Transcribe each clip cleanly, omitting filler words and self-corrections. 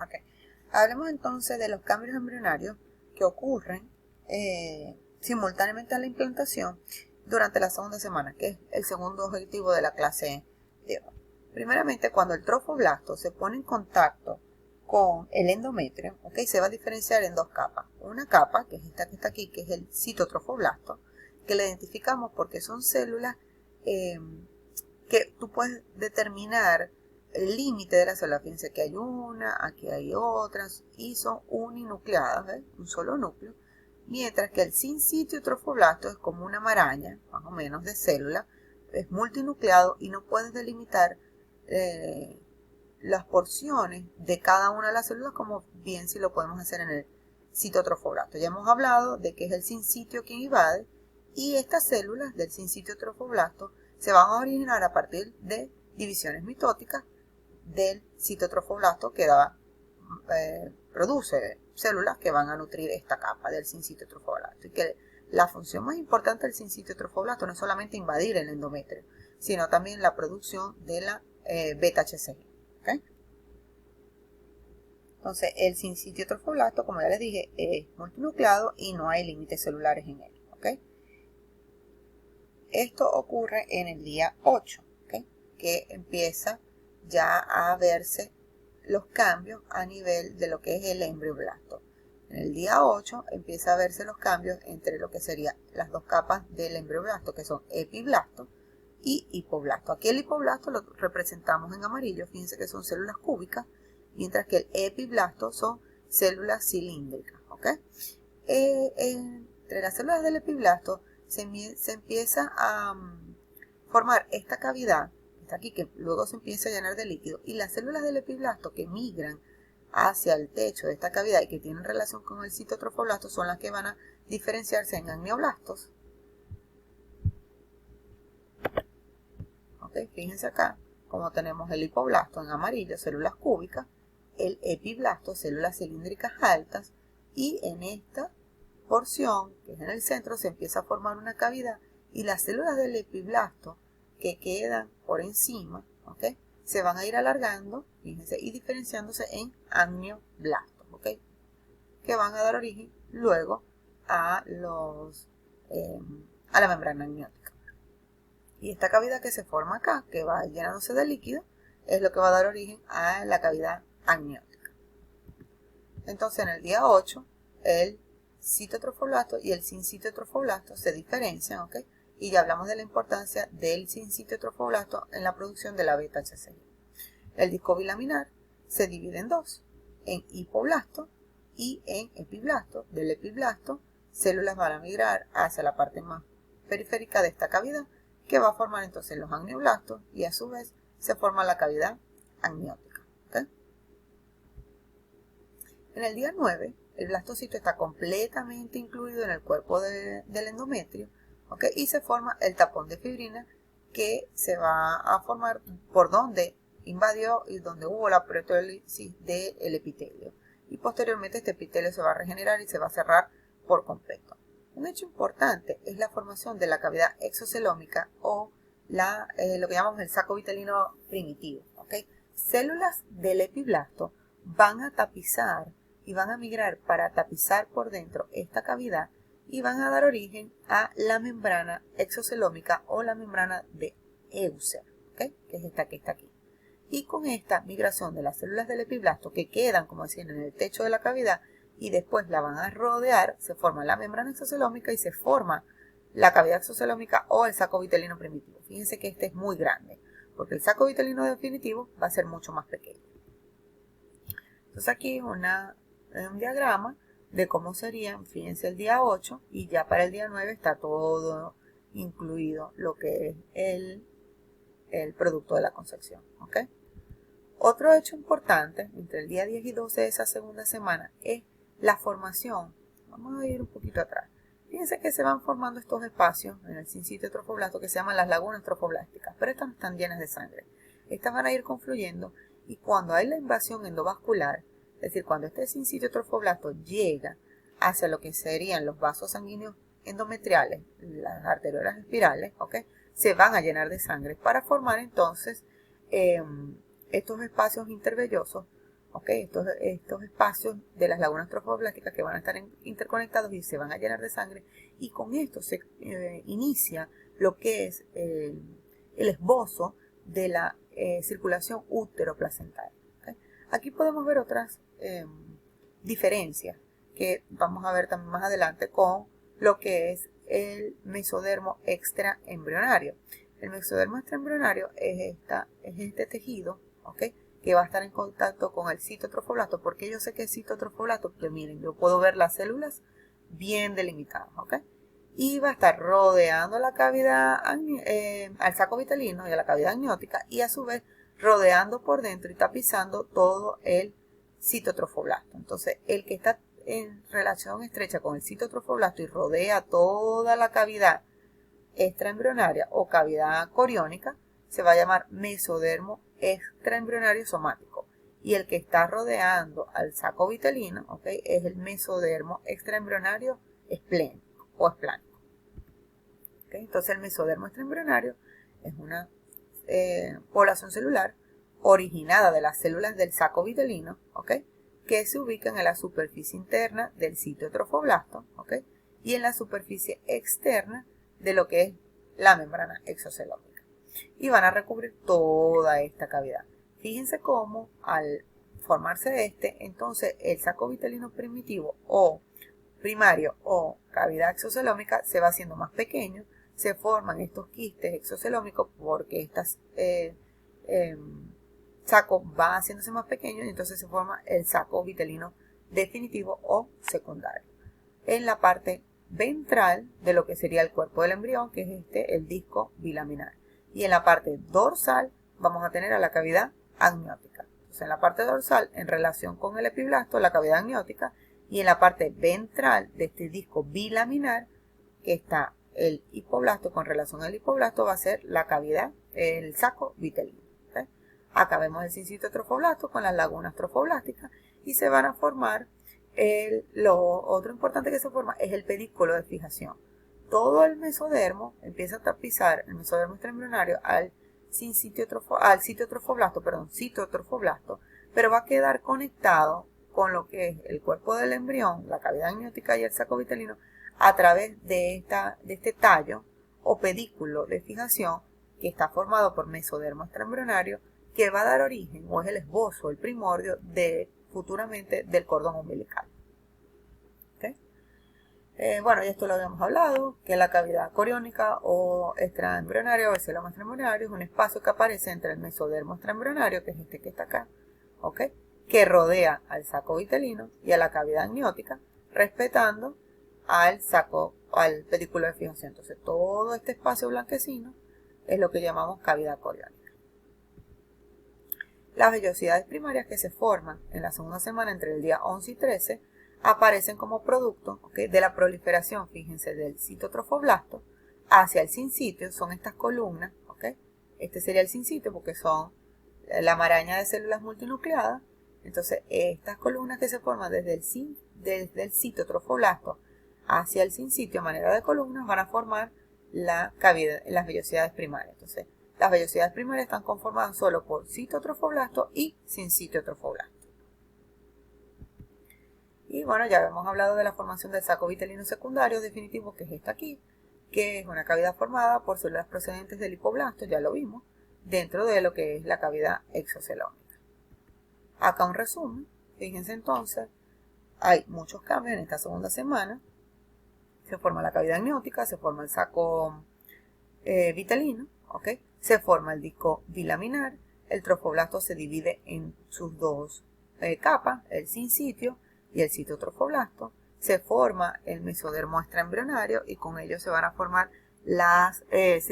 Ok. Hablemos entonces de los cambios embrionarios que ocurren simultáneamente a la implantación durante la segunda semana, que es el segundo objetivo de la clase de hoy. Primeramente, cuando el trofoblasto se pone en contacto con el endometrio, ¿okay? Se va a diferenciar en dos capas. Una capa, que es esta que está aquí, que es el citotrofoblasto, que la identificamos porque son células que tú puedes determinar el límite de la célula. Fíjense que hay una, aquí hay otras, y son uninucleadas, ¿ves? Un solo núcleo. Mientras que el sincitio trofoblasto es como una maraña, más o menos, de células, es multinucleado y no puedes delimitar las porciones de cada una de las células como bien si lo podemos hacer en el citotrofoblasto. Ya hemos hablado de que es el sincitio quien invade y estas células del sincitio trofoblasto se van a originar a partir de divisiones mitóticas del citotrofoblasto que produce células que van a nutrir esta capa del sincitio trofoblasto. Y que la función más importante del sincitio trofoblasto no es solamente invadir el endometrio, sino también la producción de la beta-HCG. ¿Okay? Entonces, el sincitio trofoblasto, como ya les dije, es multinucleado y no hay límites celulares en él. ¿Okay? Esto ocurre en el día 8, ¿okay? Que empieza ya a verse los cambios a nivel de lo que es el embrioblasto. En el día 8 empieza a verse los cambios entre lo que serían las dos capas del embrioblasto, que son epiblasto y hipoblasto. Aquí el hipoblasto lo representamos en amarillo, fíjense que son células cúbicas, mientras que el epiblasto son células cilíndricas. ¿Okay? Entre las células del epiblasto se empieza a formar esta cavidad, está aquí, que luego se empieza a llenar de líquido, y las células del epiblasto que migran hacia el techo de esta cavidad y que tienen relación con el citotrofoblasto son las que van a diferenciarse en amnioblastos. ¿Okay? Fíjense acá, como tenemos el hipoblasto en amarillo, células cúbicas, el epiblasto, células cilíndricas altas, y en esta porción, que es en el centro, se empieza a formar una cavidad y las células del epiblasto que quedan por encima, ¿okay? Se van a ir alargando, fíjense, y diferenciándose en amnioblastos, ¿okay? Que van a dar origen luego a la membrana amniótica. Y esta cavidad que se forma acá, que va llenándose de líquido, es lo que va a dar origen a la cavidad amniótica. Entonces, en el día 8, el citotrofoblasto y el sincitiotrofoblasto se diferencian, ¿ok? Y ya hablamos de la importancia del sincitiotrofoblasto en la producción de la beta-HCG. El disco bilaminar se divide en dos, en hipoblasto y en epiblasto. Del epiblasto, células van a migrar hacia la parte más periférica de esta cavidad, que va a formar entonces los amnioblastos y a su vez se forma la cavidad amniótica. ¿Okay? En el día 9, el blastocito está completamente incluido en el cuerpo del endometrio, ¿okay? Y se forma el tapón de fibrina que se va a formar por donde invadió y donde hubo la proteólisis del epitelio. Y posteriormente este epitelio se va a regenerar y se va a cerrar por completo. Un hecho importante es la formación de la cavidad exocelómica o lo que llamamos el saco vitelino primitivo. ¿Okay? Células del epiblasto van a tapizar y van a migrar para tapizar por dentro esta cavidad y van a dar origen a la membrana exocelómica o la membrana de Euser, ¿okay? Que es esta que está aquí. Y con esta migración de las células del epiblasto que quedan, como decían, en el techo de la cavidad y después la van a rodear, se forma la membrana exocelómica y se forma la cavidad exocelómica o el saco vitelino primitivo. Fíjense que este es muy grande, porque el saco vitelino definitivo va a ser mucho más pequeño. Entonces aquí un diagrama de cómo serían, fíjense, el día 8 y ya para el día 9 está todo incluido lo que es el producto de la concepción. ¿Okay? Otro hecho importante entre el día 10 y 12 de esa segunda semana es la formación. Vamos a ir un poquito atrás. Fíjense que se van formando estos espacios en el sincitio trofoblasto que se llaman las lagunas trofoblásticas, pero estas no están llenas de sangre. Estas van a ir confluyendo y cuando hay la invasión endovascular, es decir, cuando este sincitio trofoblasto llega hacia lo que serían los vasos sanguíneos endometriales, las arteriolas espirales, ¿okay? Se van a llenar de sangre para formar entonces estos espacios intervellosos, ¿ok? Estos espacios de las lagunas trofoblásticas que van a estar interconectados y se van a llenar de sangre, y con esto se inicia lo que es el esbozo de la circulación útero-placentaria. ¿Okay? Aquí podemos ver otras diferencias que vamos a ver también más adelante con lo que es el mesodermo extraembrionario. El mesodermo extraembrionario es este tejido, ¿ok?, que va a estar en contacto con el citotrofoblasto. Porque yo sé que es citotrofoblasto, porque miren, yo puedo ver las células bien delimitadas, ¿ok? Y va a estar rodeando la cavidad, al saco vitelino y a la cavidad amniótica, y a su vez rodeando por dentro y tapizando todo el citotrofoblasto. Entonces, el que está en relación estrecha con el citotrofoblasto y rodea toda la cavidad extraembrionaria o cavidad coriónica se va a llamar mesodermo extraembrionario somático, y el que está rodeando al saco vitelino, ¿okay?, es el mesodermo extraembrionario esplénico o esplánico. ¿Okay? Entonces el mesodermo extraembrionario es una población celular originada de las células del saco vitelino, ¿okay?, que se ubican en la superficie interna del citotrofoblasto, ¿okay?, y en la superficie externa de lo que es la membrana exocelómica, y van a recubrir toda esta cavidad. Fíjense cómo al formarse entonces el saco vitelino primitivo o primario o cavidad exocelómica se va haciendo más pequeño, se forman estos quistes exocelómicos porque estas saco va haciéndose más pequeño, y entonces se forma el saco vitelino definitivo o secundario. En la parte ventral de lo que sería el cuerpo del embrión, que es el disco bilaminar. Y en la parte dorsal vamos a tener a la cavidad amniótica. Entonces en la parte dorsal, en relación con el epiblasto, la cavidad amniótica, y en la parte ventral de este disco bilaminar, que está el hipoblasto, con relación al hipoblasto va a ser la cavidad, el saco vitelino. ¿Okay? Acá vemos el sincito trofoblasto con las lagunas trofoblásticas, y se van a formar lo otro importante que se forma es el pedículo de fijación. Todo el mesodermo empieza a tapizar el mesodermo extraembrionario al citotrofoblasto, pero va a quedar conectado con lo que es el cuerpo del embrión, la cavidad amniótica y el saco vitelino, a través de este tallo o pedículo de fijación que está formado por mesodermo extraembrionario, que va a dar origen, o es el esbozo, el primordio futuramente del cordón umbilical. ¿Okay? Bueno, y esto lo habíamos hablado, que la cavidad coriónica o extraembrionaria o el celoma extraembrionario es un espacio que aparece entre el mesodermo extraembrionario, que es este que está acá, ¿okay?, que rodea al saco vitelino y a la cavidad amniótica, respetando al pedículo de fijación. Entonces todo este espacio blanquecino es lo que llamamos cavidad coriónica. Las vellosidades primarias que se forman en la segunda semana entre el día 11 y 13 aparecen como producto, ¿okay?, de la proliferación, fíjense, del citotrofoblasto hacia el sincitio. Son estas columnas, ¿okay? Este sería el sincitio porque son la maraña de células multinucleadas. Entonces estas columnas que se forman desde el citotrofoblasto hacia el sincitio a manera de columnas van a formar las vellosidades primarias. Entonces las vellosidades primarias están conformadas solo por citotrofoblasto y sincitiotrofoblasto. Y bueno, ya hemos hablado de la formación del saco vitelino secundario definitivo, que es esta aquí, que es una cavidad formada por células procedentes del hipoblasto, ya lo vimos, dentro de lo que es la cavidad exocelómica. Acá un resumen. Fíjense entonces, hay muchos cambios en esta segunda semana. Se forma la cavidad amniótica, se forma el saco vitelino, ¿okay?, se forma el disco bilaminar, el trofoblasto se divide en sus dos capas, el sincitio y el citotrofoblasto, se forma el mesodermo extraembrionario, y con ello se van a formar el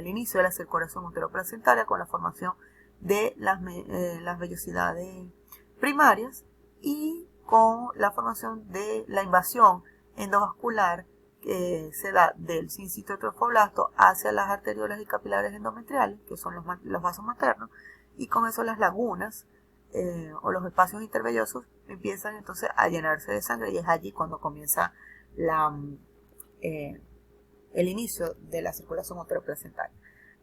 inicio de la circulación uteroplacentaria con la formación de las vellosidades primarias, y con la formación de la invasión endovascular que se da del sincitiotrofoblasto hacia las arteriolas y capilares endometriales, que son los vasos maternos, y con eso las lagunas o los espacios intervellosos empiezan entonces a llenarse de sangre, y es allí cuando comienza el inicio de la circulación uteroplacentaria.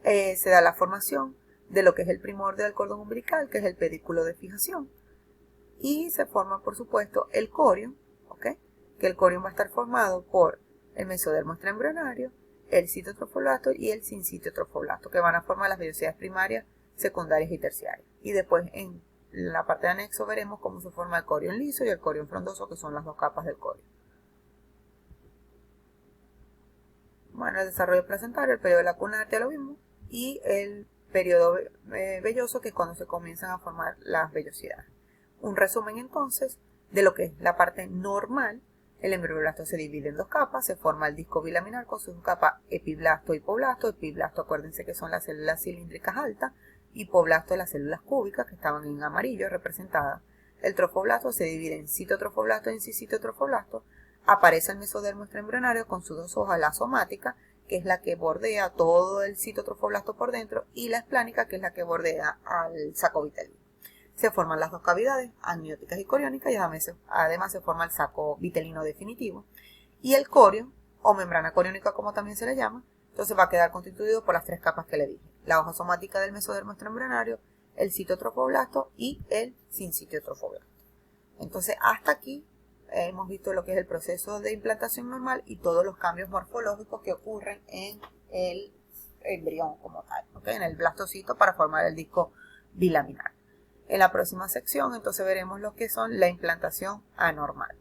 Se da la formación de lo que es el primordio del cordón umbilical, que es el pedículo de fijación. y se forma, por supuesto, el corion, ¿ok? Que el corion va a estar formado por el mesodermo extraembrionario, el citotrofoblasto y el sincitotrofoblasto, que van a formar las vellosidades primarias, secundarias y terciarias. Y después en la parte de anexo veremos cómo se forma el corion liso y el corion frondoso, que son las dos capas del corion. Bueno, el desarrollo placentario, el periodo lacunar, ya lo vimos, y el periodo velloso, que es cuando se comienzan a formar las vellosidades. Un resumen entonces de lo que es la parte normal. El embrioblasto se divide en dos capas, se forma el disco bilaminar con sus capas epiblasto y hipoblasto. Epiblasto, acuérdense que son las células cilíndricas altas, hipoblasto las células cúbicas que estaban en amarillo representadas. El trofoblasto se divide en citotrofoblasto y en sincitotrofoblasto. Aparece el mesodermo extraembrionario con sus dos hojas, la somática, que es la que bordea todo el citotrofoblasto por dentro, y la esplánica, que es la que bordea al saco vitelino. Se forman las dos cavidades, amnióticas y coriónicas, y además se forma el saco vitelino definitivo. Y el corion, o membrana coriónica como también se le llama, entonces va a quedar constituido por las tres capas que le dije. La hoja somática del mesodermo extraembrionario, el citotrofoblasto y el sincitotrofoblasto. Entonces hasta aquí hemos visto lo que es el proceso de implantación normal y todos los cambios morfológicos que ocurren en el embrión como tal, ¿okay? En el blastocito para formar el disco bilaminar. En la próxima sección entonces veremos lo que son la implantación anormal.